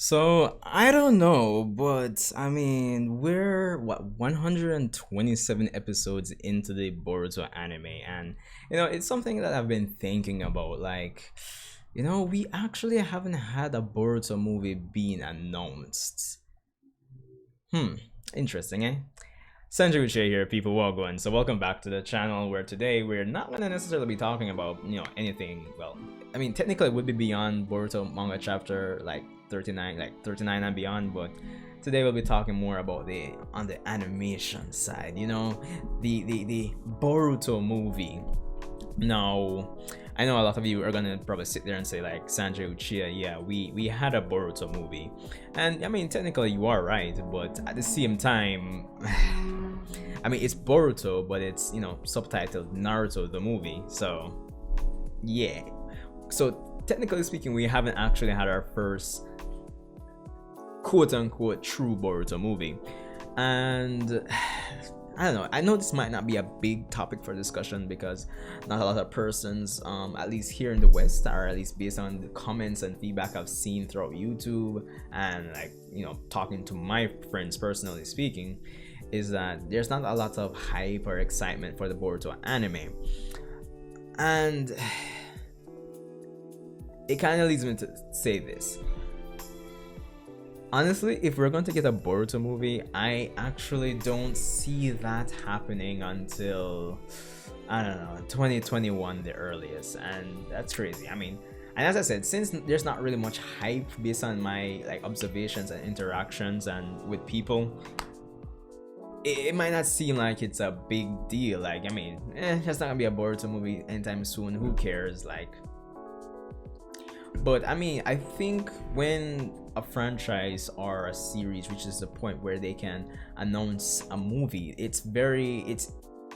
So I don't know, but I mean, we're what 127 episodes into the Boruto anime, and it's something that I've been thinking about. Like, we actually haven't had a Boruto movie being announced. Hmm, interesting, eh? Sanjay Uche here, people. Welcome. So welcome back to the channel where today we're not gonna necessarily be talking about anything. Well, I mean technically it would be beyond Boruto manga chapter like 39, like 39 and beyond, but today we'll be talking more about the on the animation side. The Boruto movie. Now, I know a lot of you are gonna probably sit there and say like Sanjay Uchiha, yeah, we had a Boruto movie, and I mean technically you are right, but at the same time, I mean it's Boruto, but it's subtitled Naruto the Movie, so yeah. So technically speaking, we haven't actually had our first quote unquote true Boruto movie, and I don't know. I know this might not be a big topic for discussion because not a lot of persons, at least here in the West, or at least based on the comments and feedback I've seen throughout YouTube and like talking to my friends personally speaking, is that there's not a lot of hype or excitement for the Boruto anime, and it kind of leads me to say this. Honestly, if we're going to get a Boruto movie, I actually don't see that happening until, I don't know, 2021 the earliest, and that's crazy. I mean, and as I said, since there's not really much hype based on my like observations and interactions and with people, it might not seem like it's a big deal. Like, I mean, there's not gonna be a Boruto movie anytime soon. Who cares? Like, but I mean, I think when a franchise or a series reaches the point where they can announce a movie, it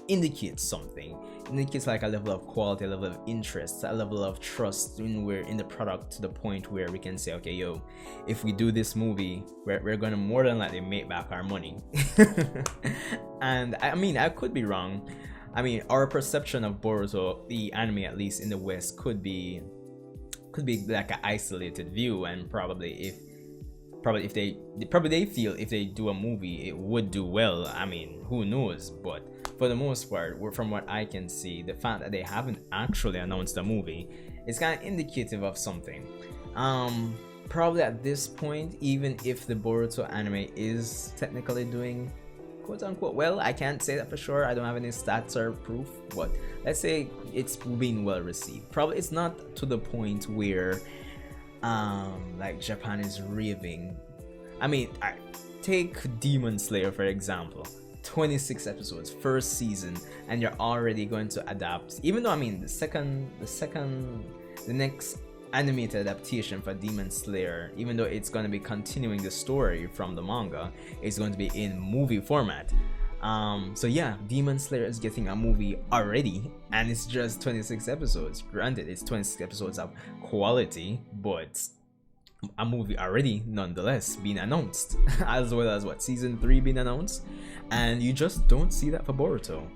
indicates something. It indicates like a level of quality, a level of interest, a level of trust when we're in the product, to the point where we can say, okay, yo, if we do this movie, we're gonna more than likely make back our money. And I mean, I could be wrong. I mean, our perception of Boruto, the anime at least in the West, could be like an isolated view, and probably if they feel if they do a movie it would do well. I mean, who knows? But for the most part, from what I can see, the fact that they haven't actually announced a movie is kind of indicative of something. Probably at this point, even if the Boruto anime is technically doing quote unquote well, I can't say that for sure, I don't have any stats or proof, but let's say it's being well received. Probably it's not to the point where like Japan is raving. I mean, I take Demon Slayer for example, 26 episodes first season, and you're already going to adapt, even though I mean the next animated adaptation for Demon Slayer, even though it's going to be continuing the story from the manga, it's going to be in movie format. So yeah, Demon Slayer is getting a movie already, and it's just 26 episodes. Granted, it's 26 episodes of quality, but a movie already nonetheless being announced, as well as what, season 3 being announced, and you just don't see that for Boruto.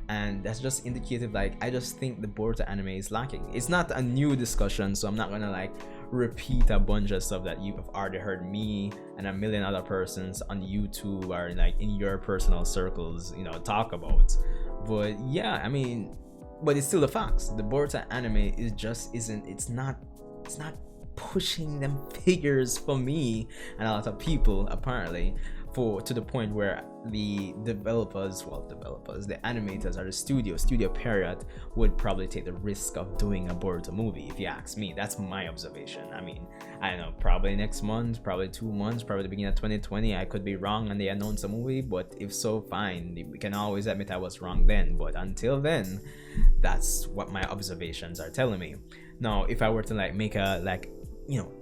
And that's just indicative. Like, I just think the Boruto anime is lacking. It's not a new discussion, so I'm not gonna like repeat a bunch of stuff that you have already heard me and a million other persons on YouTube or like in your personal circles talk about. But yeah, I mean, but it's still the facts. The Boruto anime is just isn't it's not pushing them figures for me and a lot of people apparently, to the point where the developers, the animators, or the studio period would probably take the risk of doing a Boruto movie. If you ask me, that's my observation. I mean, I don't know, probably next month, probably 2 months, probably the beginning of 2020. I could be wrong and they announce a movie, but if so, fine. We can always admit I was wrong then, but until then, that's what my observations are telling me. Now, if I were to like make a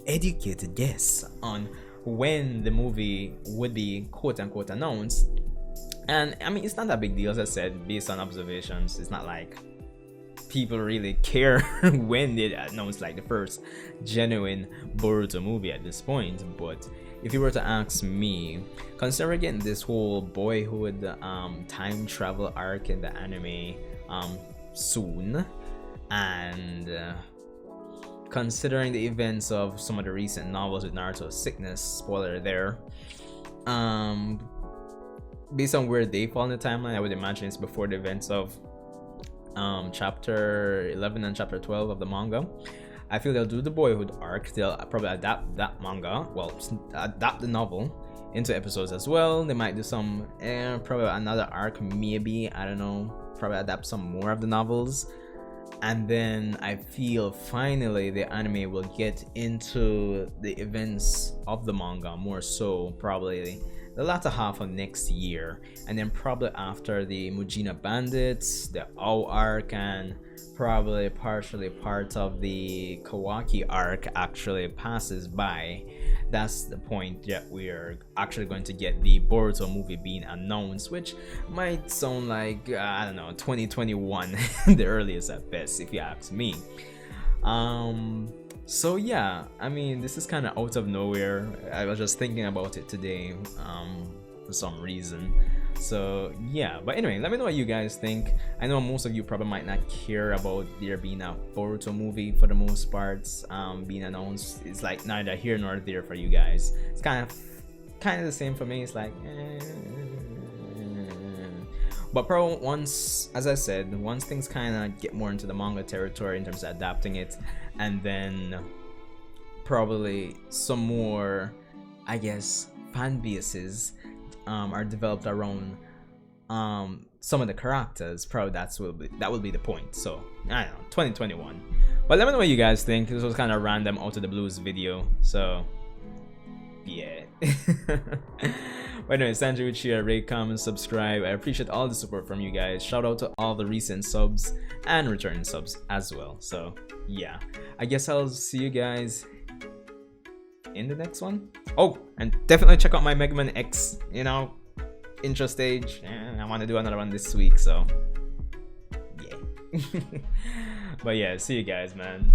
educated guess on when the movie would be quote unquote announced, and I mean, it's not that big deal, as I said, based on observations. It's not like people really care when they announce like the first genuine Boruto movie at this point. But if you were to ask me, considering again this whole boyhood time travel arc in the anime soon, and considering the events of some of the recent novels with Naruto's sickness, spoiler there, based on where they fall in the timeline, I would imagine it's before the events of chapter 11 and chapter 12 of the manga. I feel they'll do the boyhood arc. They'll probably adapt that manga, well, adapt the novel into episodes as well. They might do some probably another arc, maybe, I don't know, probably adapt some more of the novels. And then I feel finally the anime will get into the events of the manga more so, probably the latter half of next year, and then probably after the Mujina Bandits, the Ao arc, and probably partially part of the Kawaki arc actually passes by. That's the point that we're actually going to get the Boruto movie being announced, which might sound like, I don't know, 2021 the earliest at best, if you ask me. So yeah, I mean, this is kind of out of nowhere. I was just thinking about it today for some reason. So yeah, but anyway, let me know what you guys think. I know most of you probably might not care about there being a Boruto movie for the most part being announced. It's like neither here nor there for you guys. It's kind of the same for me. It's like but probably once, as I said, once things kind of get more into the manga territory in terms of adapting it, and then probably some more, I guess, fan bases are developed around some of the characters, probably that will be the point. So I don't know, 2021. But let me know what you guys think. This was kind of random out of the blues video, so yeah. But anyway, Sanjay would share, rate, comment, subscribe. I appreciate all the support from you guys. Shout out to all the recent subs and returning subs as well. So yeah, I guess I'll see you guys in the next one. Oh, and definitely check out my Mega Man X, you know, intro stage. I want to do another one this week, so yeah. But yeah, see you guys, man.